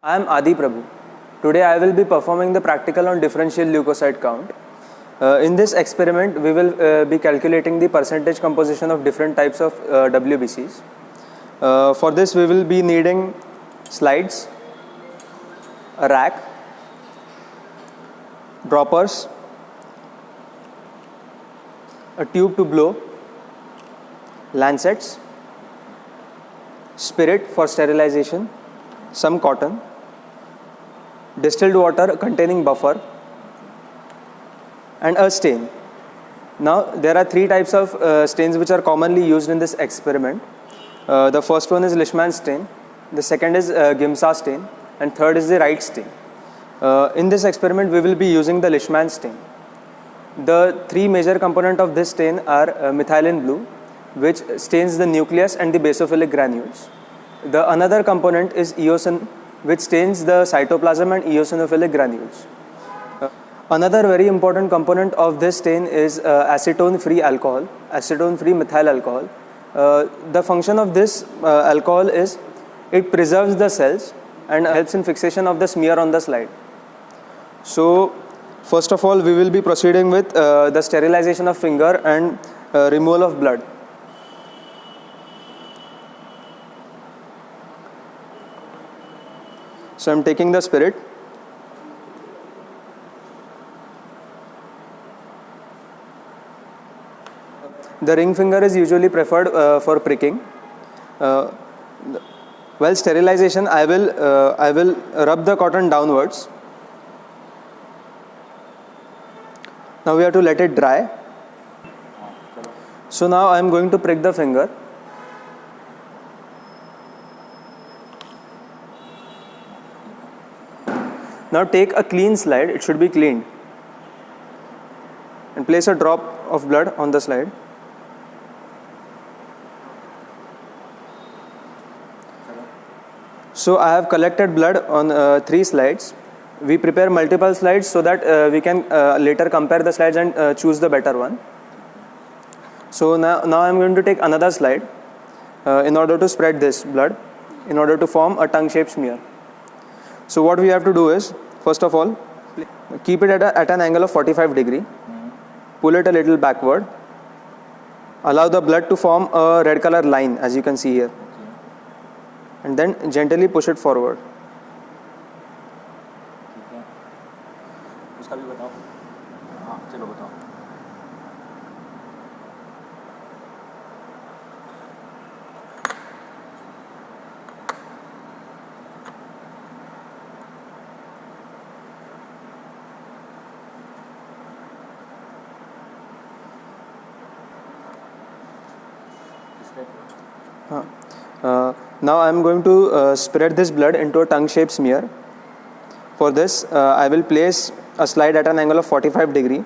I am Adi Prabhu. Today I will be performing the practical on differential leukocyte count. In this experiment, we will be calculating the percentage composition of different types of WBCs. For this, we will be needing slides, a rack, droppers, a tube to blow, lancets, spirit for sterilization, some cotton, distilled water containing buffer, and a stain. Now there are three types of stains which are commonly used in this experiment. The first one is Leishman stain, the second is Giemsa stain, and third is the Wright stain. In this experiment we will be using the Leishman stain. The three major components of this stain are methylene blue, which stains the nucleus and the basophilic granules. The another component is eosin, which stains the cytoplasm and eosinophilic granules. Another very important component of this stain is acetone-free alcohol, acetone-free methyl alcohol. The function of this alcohol is it preserves the cells and helps in fixation of the smear on the slide. So first of all, we will be proceeding with the sterilization of finger and removal of blood. So I am taking the spirit. The ring finger is usually preferred for pricking. While sterilization, I will rub the cotton downwards. Now we have to let it dry. So now I am going to prick the finger. Now take a clean slide, it should be cleaned, and place a drop of blood on the slide. So I have collected blood on 3 slides. We prepare multiple slides so that we can later compare the slides and choose the better one. So now I am going to take another slide in order to spread this blood, in order to form a tongue-shaped smear. So what we have to do is, first of all, keep it at an angle of 45 degree, pull it a little backward, allow the blood to form a red color line as you can see here, and then gently push it forward. Now I am going to spread this blood into a tongue-shaped smear. For this, I will place a slide at an angle of 45 degree,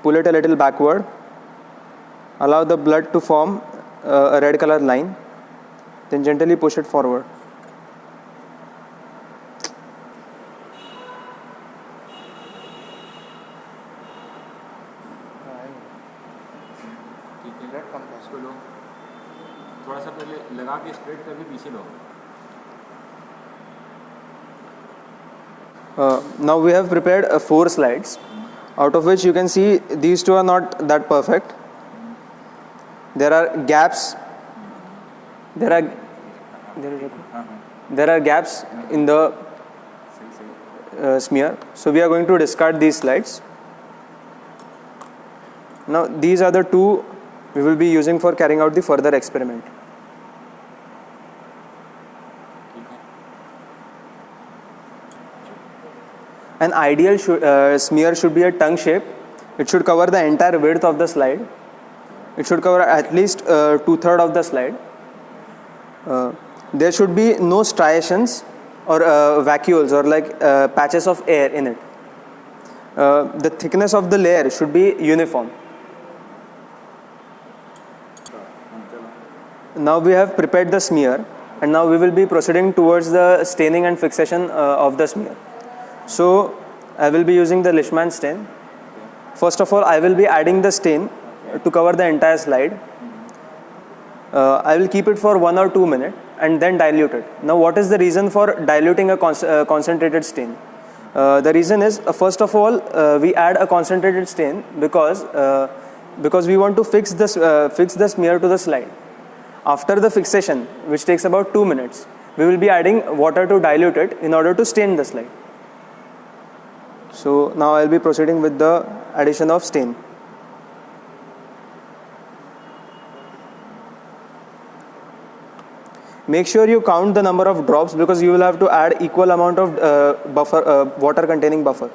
pull it a little backward, allow the blood to form a red color line, then gently push it forward. Now we have prepared 4 slides, out of which you can see these 2 are not that perfect. There are gaps. There are gaps in the smear. So we are going to discard these slides. Now these are the 2 we will be using for carrying out the further experiment. An ideal smear should be a tongue shape. It should cover the entire width of the slide. It should cover at least 2/3 of the slide. There should be no striations or vacuoles or like patches of air in it. The thickness of the layer should be uniform. Now we have prepared the smear, and now we will be proceeding towards the staining and fixation of the smear. So I will be using the Leishman stain. First of all, I will be adding the stain to cover the entire slide. I will keep it for 1 or 2 minutes and then dilute it. Now what is the reason for diluting a concentrated stain? The reason is, first of all, we add a concentrated stain because we want to fix the smear to the slide. After the fixation, which takes about 2 minutes, we will be adding water to dilute it in order to stain the slide. So now I will be proceeding with the addition of stain. Make sure you count the number of drops because you will have to add equal amount of water containing buffer.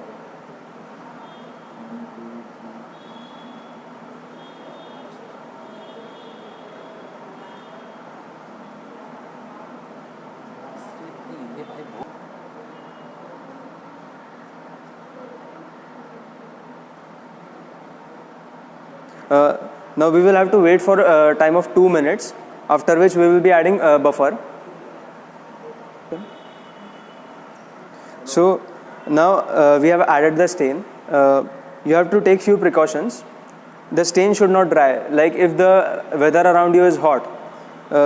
Now we will have to wait for a time of 2 minutes, after which we will be adding buffer. Okay. So now we have added the stain. You have to take few precautions. The stain should not dry. Like if the weather around you is hot,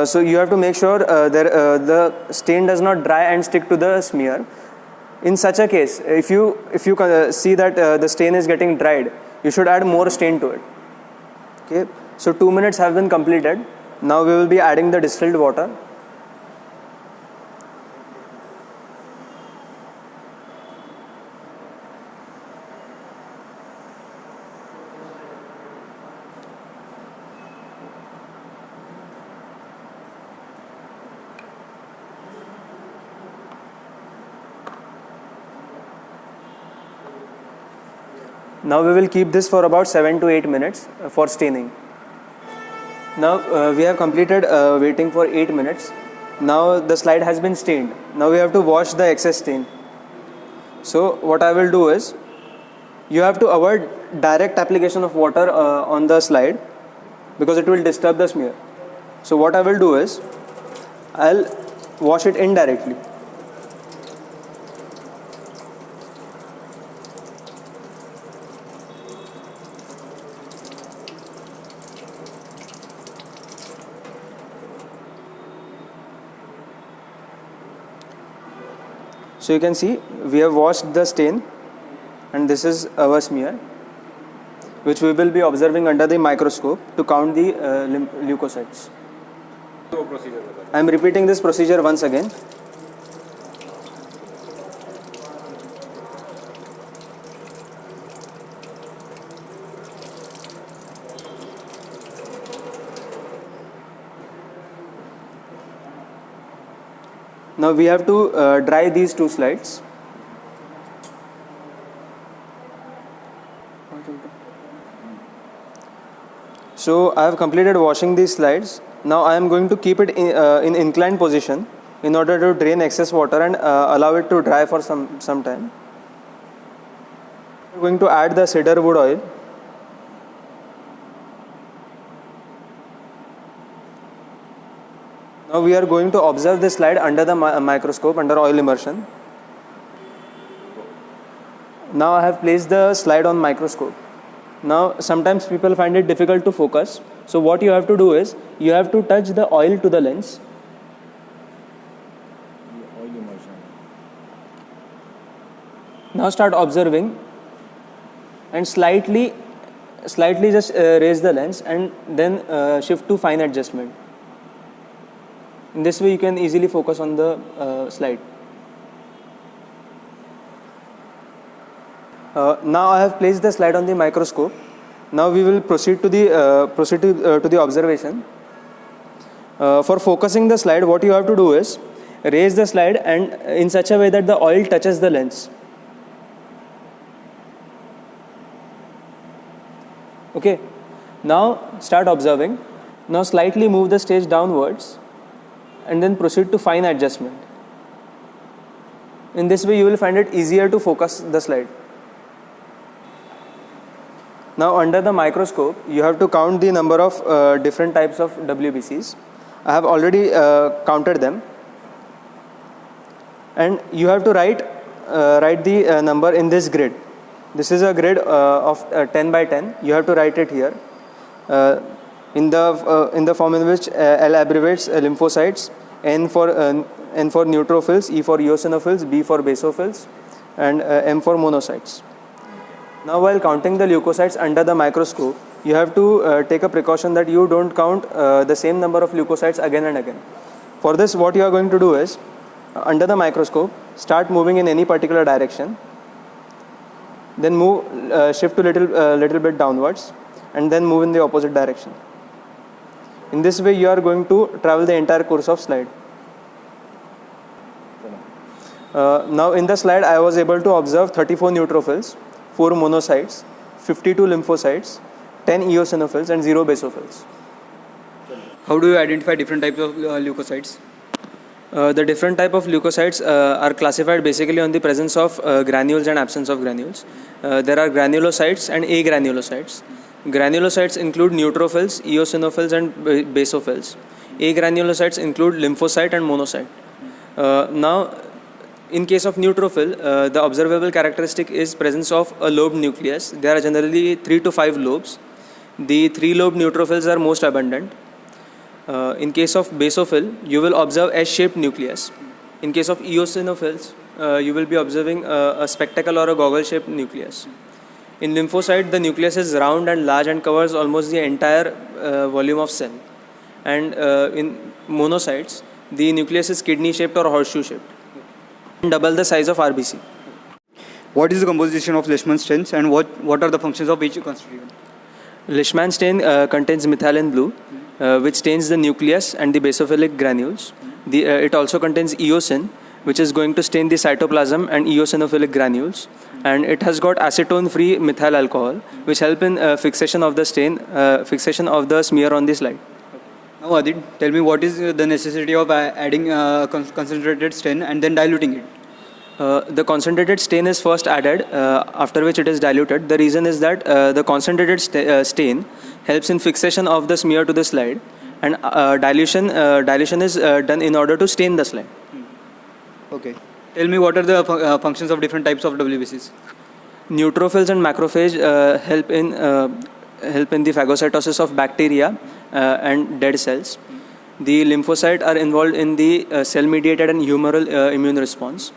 so you have to make sure the stain does not dry and stick to the smear. In such a case, if you see that the stain is getting dried, you should add more stain to it. Okay. So 2 minutes have been completed. Now we will be adding the distilled water. Now we will keep this for about 7 to 8 minutes for staining. Now we have completed waiting for 8 minutes. Now the slide has been stained. Now we have to wash the excess stain. So what I will do is, you have to avoid direct application of water on the slide because it will disturb the smear. So what I will do is, I'll wash it indirectly. So you can see we have washed the stain, and this is our smear, which we will be observing under the microscope to count the leukocytes. I am repeating this procedure once again. Now we have to dry these two slides. So I have completed washing these slides. Now I am going to keep it in inclined position in order to drain excess water and allow it to dry for some time. We are going to add the cedar wood oil. Now we are going to observe this slide under the microscope under oil immersion. Now I have placed the slide on microscope. Now sometimes people find it difficult to focus. So what you have to do is, you have to touch the oil to the lens. Oil immersion. Now start observing and slightly just raise the lens and then shift to fine adjustment. In this way you can easily focus on the slide. Now I have placed the slide on the microscope. Now we will proceed to the observation. For focusing the slide, what you have to do is, raise the slide and in such a way that the oil touches the lens. Okay. Now start observing. Now slightly move the stage downwards and then proceed to fine adjustment. In this way you will find it easier to focus the slide. Now under the microscope you have to count the number of different types of WBCs. I have already counted them, and you have to write the number in this grid. This is a grid of 10 by 10. You have to write it here in the form in which L abbreviates lymphocytes, N for neutrophils, E for eosinophils, B for basophils, and M for monocytes. Now, while counting the leukocytes under the microscope, you have to take a precaution that you don't count the same number of leukocytes again and again. For this, what you are going to do is, under the microscope, start moving in any particular direction, then shift to little bit downwards, and then move in the opposite direction. In this way, you are going to travel the entire course of slide. Now, in the slide, I was able to observe 34 neutrophils, 4 monocytes, 52 lymphocytes, 10 eosinophils, and 0 basophils. How do you identify different types of leukocytes? The different type of leukocytes are classified basically on the presence of granules and absence of granules. There are granulocytes and agranulocytes. Granulocytes include neutrophils, eosinophils, and basophils. Agranulocytes include lymphocyte and monocyte. Now, in case of neutrophil, the observable characteristic is presence of a lobed nucleus. There are generally 3 to 5 lobes. The 3-lobed neutrophils are most abundant. In case of basophil, you will observe S-shaped nucleus. In case of eosinophils, you will be observing a spectacle or a goggle-shaped nucleus. In lymphocyte, the nucleus is round and large and covers almost the entire volume of cell. And in monocytes, the nucleus is kidney-shaped or horseshoe-shaped. Double the size of RBC. What is the composition of Leishman stains and what are the functions of each constituent? Leishman stain contains methylene blue, which stains the nucleus and the basophilic granules. It also contains eosin, which is going to stain the cytoplasm and eosinophilic granules. And it has got acetone-free methyl alcohol, which help in fixation of the stain, fixation of the smear on the slide. Now, Adit, tell me what is the necessity of adding concentrated stain and then diluting it? The concentrated stain is first added, after which it is diluted. The reason is that the concentrated stain helps in fixation of the smear to the slide, and dilution is done in order to stain the slide. Okay. Tell me what are the functions of different types of WBCs? Neutrophils and macrophage help in the phagocytosis of bacteria and dead cells. The lymphocytes are involved in the cell-mediated and humoral immune response.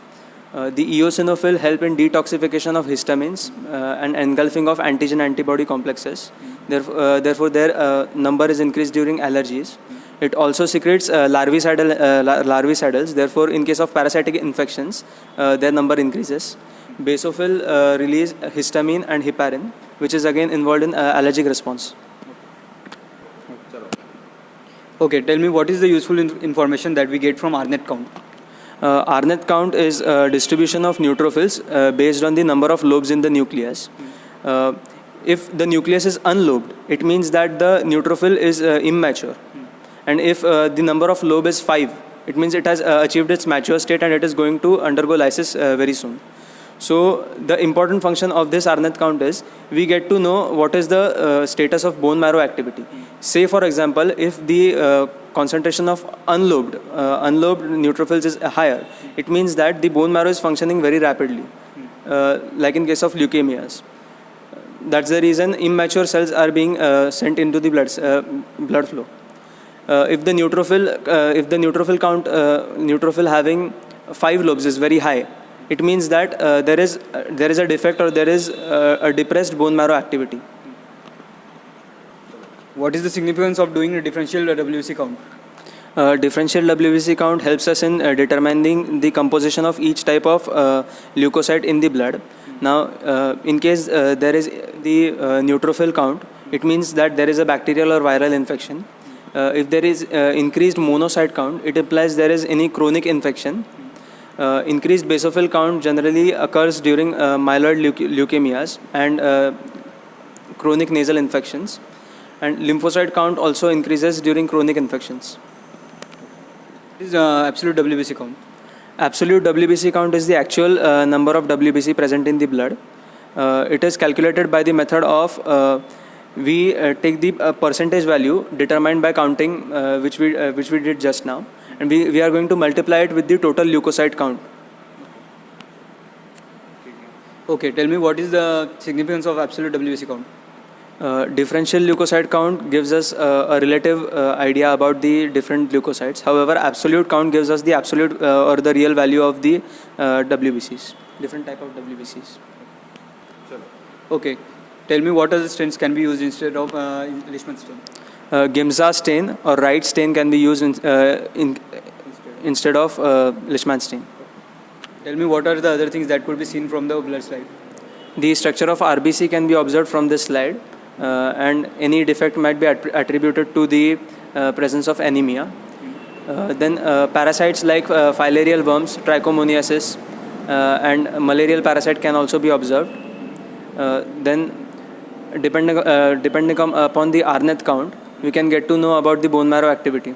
The eosinophil help in detoxification of histamines and engulfing of antigen-antibody complexes. Therefore, their number is increased during allergies. It also secretes larvicidals. Therefore, in case of parasitic infections, their number increases. Basophil release histamine and heparin, which is again involved in allergic response. Okay, tell me what is the useful information that we get from RNet count? RNet count is distribution of neutrophils based on the number of lobes in the nucleus. If the nucleus is unlobed, it means that the neutrophil is immature. And if the number of lobe is 5, it means it has achieved its mature state and it is going to undergo lysis very soon. So the important function of this RNet count is we get to know what is the status of bone marrow activity. Say for example, if the concentration of unlobed neutrophils is higher, it means that the bone marrow is functioning very rapidly, like in case of leukemias. That's the reason immature cells are being sent into the blood flow. If the neutrophil count, neutrophil having 5 lobes is very high, it means that there is a defect or there is a depressed bone marrow activity. What is the significance of doing a differential WBC count? Differential WBC count helps us in determining the composition of each type of leukocyte in the blood. Now, in case there is the neutrophil count, it means that there is a bacterial or viral infection. If there is increased monocyte count, it implies there is any chronic infection. Increased basophil count generally occurs during myeloid leukemias and chronic nasal infections. And lymphocyte count also increases during chronic infections. What is absolute WBC count? Absolute WBC count is the actual number of WBC present in the blood. It is calculated by the method of we take the percentage value determined by counting which we did just now, and we are going to multiply it with the total leukocyte count. Okay, tell me what is the significance of absolute WBC count? Differential leukocyte count gives us a relative idea about the different leukocytes. However, absolute count gives us the absolute or the real value of the WBCs, different type of WBCs. Okay. Tell me what other stains can be used instead of Leishman stain? Gimsa stain or Wright stain can be used instead of Leishman stain. Tell me what are the other things that could be seen from the blood slide? The structure of RBC can be observed from this slide, and any defect might be attributed to the presence of anemia. Then parasites like filarial worms, trichomoniasis, and malarial parasite can also be observed. Then depending upon the Arnett count, we can get to know about the bone marrow activity.